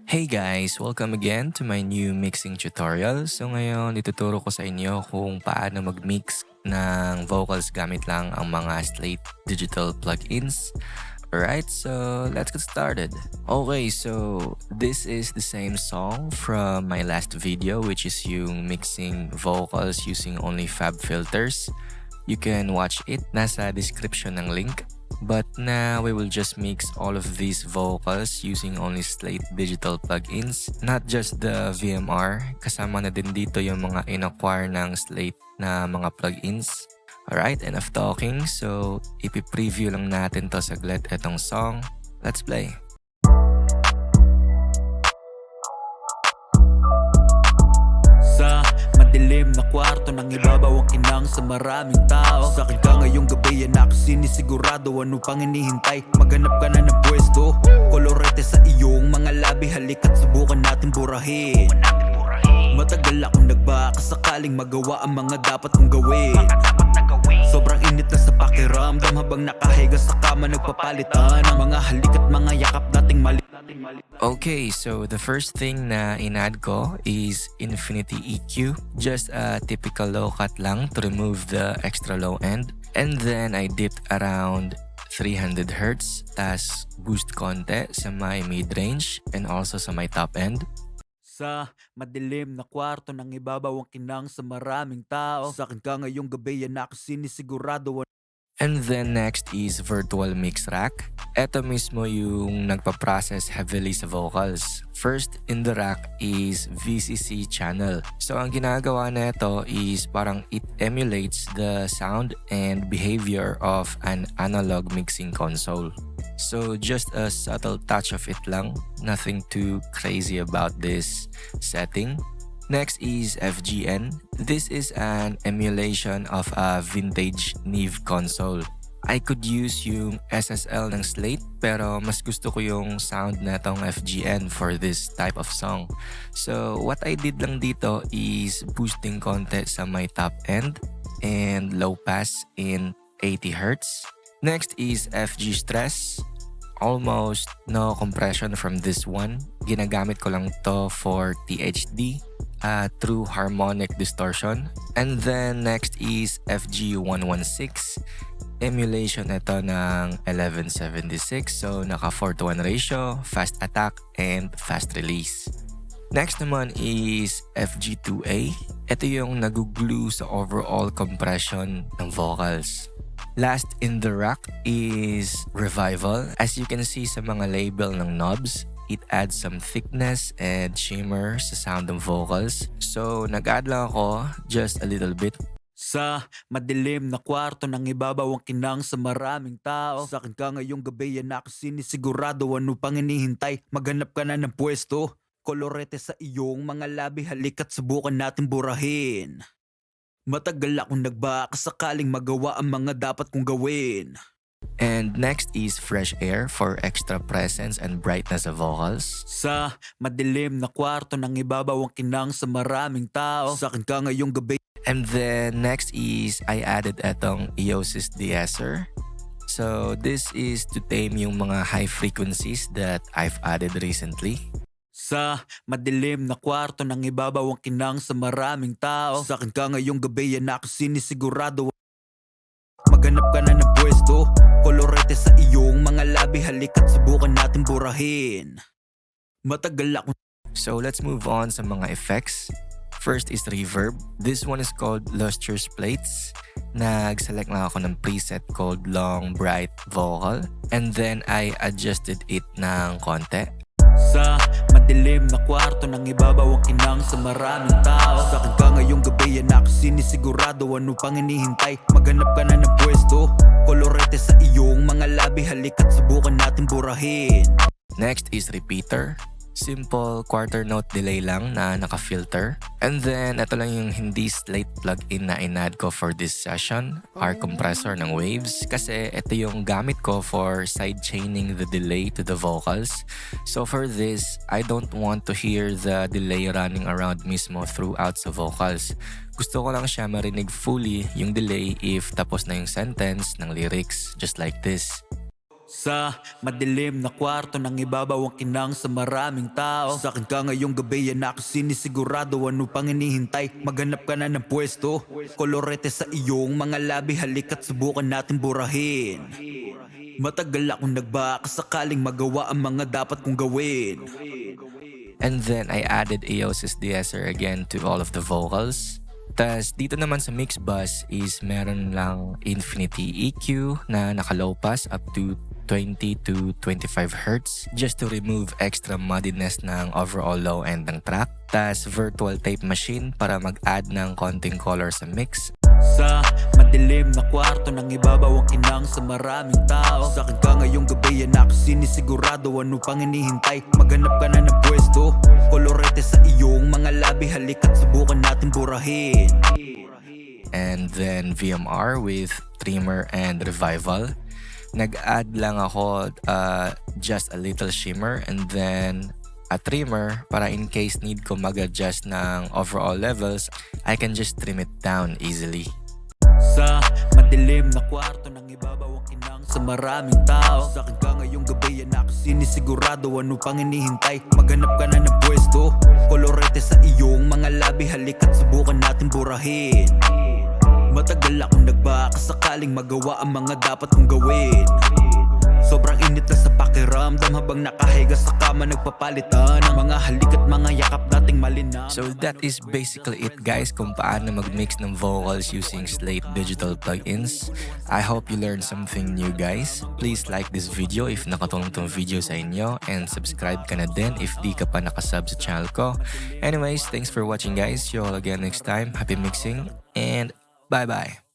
Hey guys! Welcome again to my new mixing tutorial. So ngayon, ituturo ko sa inyo kung paano mag-mix ng vocals gamit lang ang mga Slate Digital plugins. Alright, so let's get started. Okay, so this is the same song from my last video, which is yung mixing vocals using only FabFilters. You can watch it, nasa description ng link. But now we will just mix all of these vocals using only Slate Digital plugins, not just the VMR. Kasama na din dito yung mga in-acquire ng Slate na mga plugins. Alright, enough talking. So, ipi-preview lang natin to saglit etong song. Let's play. Sa madilim na kwarto nang ibabaw ang kinang sa maraming tao. Sa akin ka ngayong gabi yan ako sinisigurado. Ano pang hinihintay? Maghanap ka na ng pwesto. Kolorete sa iyong mga labi. Halika't subukan natin burahin. Matagal akong nagbaka sakaling magawa ang mga dapat kong gawin. Sobrang init na sa pakiramdam habang nakahiga sa kama nagpapalitan ang mga halik at mga yakap dating mali. Okay, so the first thing na in-add ko is Infinity EQ. Just a typical low cut lang to remove the extra low end. And then I dipped around 300 Hz, tas boost konti sa my mid-range and also sa my top end. Sa madilim na kwarto nang ibabaw ang kinang sa maraming tao. Sa akin ka ngayong gabi yan ako sinisigurado. And then next is Virtual Mix Rack. Ito mismo yung nagpa-process heavily sa vocals. First in the rack is VCC channel. So ang ginagawa na ito is parang it emulates the sound and behavior of an analog mixing console. So just a subtle touch of it lang. Nothing too crazy about this setting. Next is FGN. This is an emulation of a vintage Neve console. I could use yung SSL ng Slate pero mas gusto ko yung sound na tong FGN for this type of song. So what I did lang dito is boosting konti sa my top end and low pass in 80 Hz. Next is FG Stress. Almost no compression from this one. Ginagamit ko lang to for THD. Through harmonic distortion. And then next is FG-116. Emulation ito ng 1176. So naka 4:1 ratio, fast attack, and fast release. Next naman is FG-2A. Ito yung naguglue sa overall compression ng vocals. Last in the rack is Revival. As you can see sa mga label ng knobs, it adds some thickness and shimmer sa sound ng vocals. So, nag-add lang ako just a little bit. Sa madilim na kwarto nang ibabaw ang kinang sa maraming tao. Sa akin ka ngayong gabi yan ako sinisigurado. Ano pang hinihintay? Maghanap ka na ng pwesto. Kolorete sa iyong mga labi. Halika't subukan natin burahin. Matagal akong nagbaka sakaling magawa ang mga dapat kong gawin. And next is Fresh Air for extra presence and brightness of vocals. Sa madilim na kwarto nang ibabaw ang kinang sa maraming tao. Sa akin ka ngayong gabi. And then next is I added etong Asus de-esser. So this is to tame yung mga high frequencies that I've added recently. Sa madilim na kwarto nang ibabaw ang kinang sa maraming tao. Sa akin ka ngayong gabi yan ako sinisigurado. Maghanap ka na ng pwesto. Kolorete sa iyong mga labi. Halika't subukan natin burahin. Matagal ako. So let's move on sa mga effects. First is reverb. This one is called Lustrous Plates. Nag-select lang ako ng preset called Long Bright Vocal. And then I adjusted it ng konti. Sa madilim na kwarto nang ibabaw ang kinang sa maraming tao. Sa akin ka ngayong gabi yan ako sinisigurado. Ano pang hinihintay? Maghanap ka na ng pwesto. Kolorete sa iyong mga labi. Halika't subukan natin burahin. Next is repeater. Simple quarter note delay lang na naka-filter. And then, ito lang yung hindi Slate plugin na in-add ko for this session, our compressor ng waves. Kasi ito yung gamit ko for side-chaining the delay to the vocals. So for this, I don't want to hear the delay running around mismo throughout sa vocals. Gusto ko lang siya marinig fully yung delay if tapos na yung sentence ng lyrics, just like this. Sa madilim na kwarto nang ibabaw ang kinang sa maraming tao. Sa akin ka ngayong gabi yan ako sinisigurado. Ano pang hinihintay? Maghanap ka na ng pwesto. Kolorete sa iyong mga labi, halika't subukan natin burahin. Matagal akong nagbaka sakaling magawa ang mga dapat kong gawin. And then I added Asus de-esser again to all of the vocals. Tas dito naman sa mix bus is meron lang infinity EQ na naka-low pass up to 20 to 25 Hz just to remove extra muddiness ng overall low end ng track. Tas virtual tape machine para mag-add ng konting color sa mix. Sa madilim na kwarto nang ibabaw ang kinang sa maraming tao. Sa akin ka ngayong gabi yan ako sinisigurado. Ano pang hinihintay? Maghanap ka na ng pwesto. Kolorete sa iyong mga labi, halika't subukan natin burahin. And then VMR with trimmer and revival. Nag-add lang ako just a little shimmer and then a trimmer para in case need ko mag-adjust ng overall levels, I can just trim it down easily. Sa madilim na kwarto nang ibabaw ang kinang sa maraming tao. Sa akin ka ngayong gabi yan ako sinisigurado. Ano pang hinihintay? Maghanap ka na ng pwesto. Kolorete sa iyong mga labi, halika't subukan natin burahin. Matagal akong nagbaka sakaling magawa ang mga dapat kong gawin. Sobrang init na sa pakiramdam habang nakahiga sa kama nagpapalitan ng mga halik at mga yakap dating malinam. So that is basically it guys kung paano mag-mix ng vocals using Slate Digital plugins. I hope you learned something new guys. Please like this video if nakatulong tong video sa inyo and subscribe ka na din if di ka pa nakasub sa channel ko. Anyways, thanks for watching guys. See you all again next time. Happy mixing and bye-bye.